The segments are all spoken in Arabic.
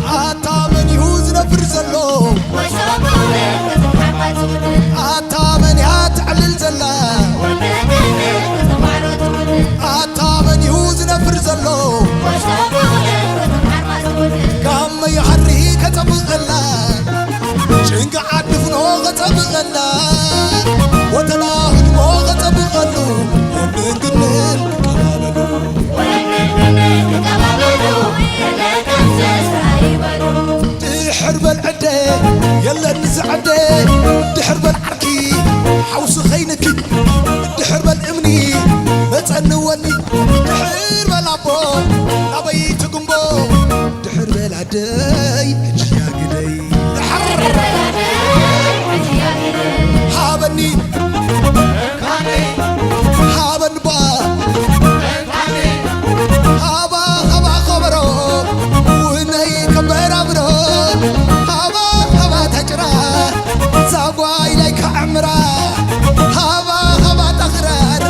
عتا من يهوز نفر زلو عتا من يتعلل زلا عتا من يهوز نفر زلو قام يحري كتب غلا شنق عدفنو غتب غلا وتلاهد مو غتب غلو دحرب العدي يلا نزعدي دحرب العركي حوس خينكي دحرب الامني متعنوني دحرب الابو ابي تقنبو دحرب العدي اجي يا قدي دحرب العدي يا قدي حابني حابن با هابا خبرو ونهي كبير عبرو هابا تجرى زابوا إليك عمرا هابا تغرر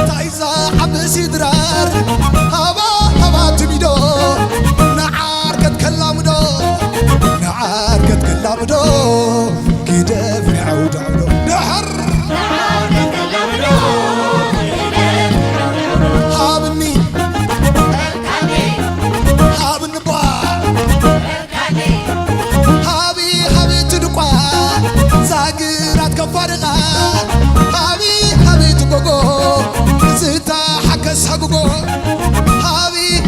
تايزا عبس يدرار هابا تبيدو نعار قد كلامدو نعار قد كلامدو كده في عود عبدو نحر نعار قد كلامدو هابني هابن با هابي تدقى زاقرات كفارغة هابي تقوقو زيتا حكس حقوقو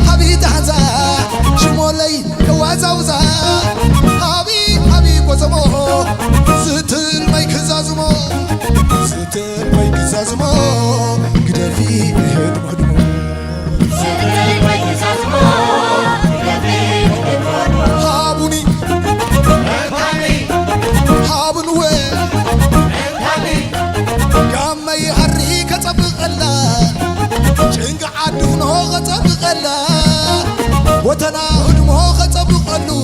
هابي تحزا شمولي كوازاوزا هابي قوزمو زيتل ماي كزازمو زيتل ماي كزازمو قدفي هد مهدمو زيتل ماي كزازمو هابوني هابن وين قام يحري كتب غلا شنق عدونو غتب غلا وتناهد مو غتب غلو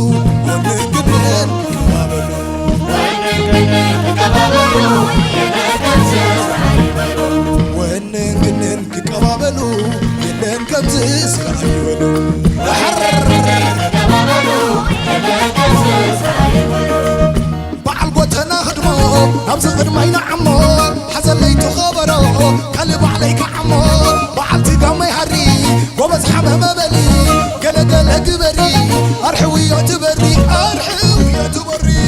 ونقبل ونقبل كقبابلو يلن كمزس كايولو بعل قوتنا خدمو نبز قدمينا عمو حزن ليتو خبرو كلب عليك عمو بعل تقام يحري وبس حمام بلي قلق قبري ارحوي يعتبري ارحوي يعتبري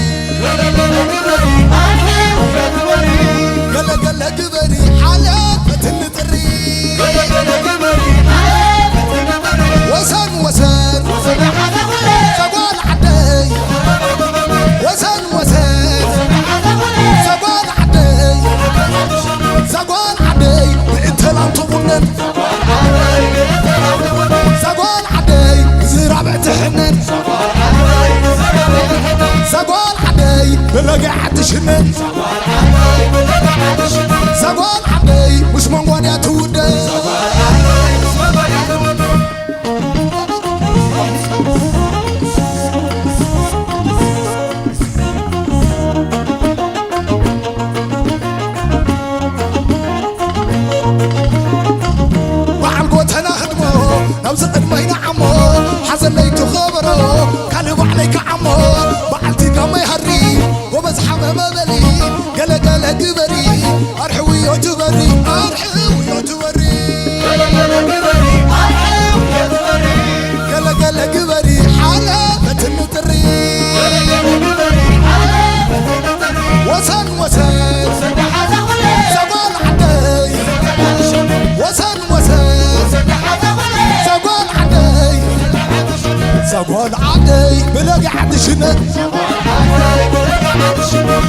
قلق قبري على فتنطري وسن وسن سقوال عدي وسن وسن سقوال عدي سقوال عدي انت لا تظنن سقوال عدي زرع بتحنن سقوال عدي بلقى حد شنن سقوال عدي مش منقون يا تودي نبز قدمينا عمو حزن ليتو خبرو كلب عليك عمو بعلتي قام يهري وبس حمام بلي قلق قبري ارحوي يعتبري ارحوي يعتبري قلق قبري حالة فتنطري وسن وسن سقال عدي وسن وسن سقوال عدي بلاقي حد شنن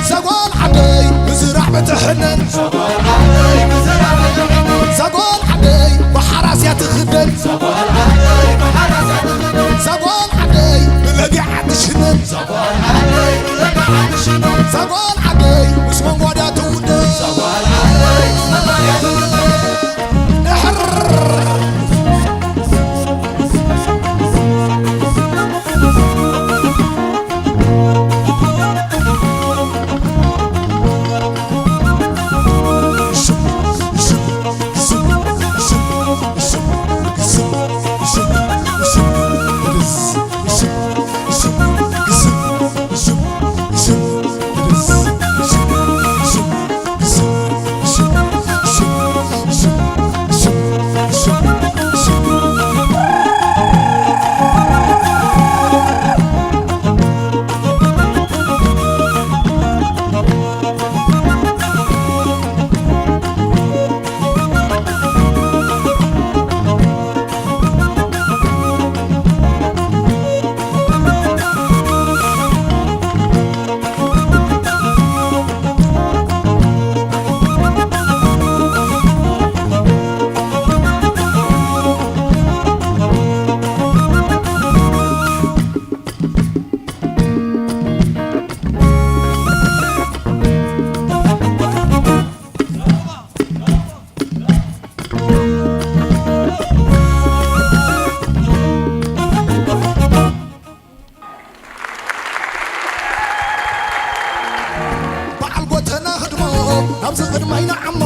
سقوال عدي بزرع بتحنن سقوال عدي بحراس يا تخدن سقوال عدي بلاقي حد شنن سقوال عدي مش من ودا تودن خدمة ينعمو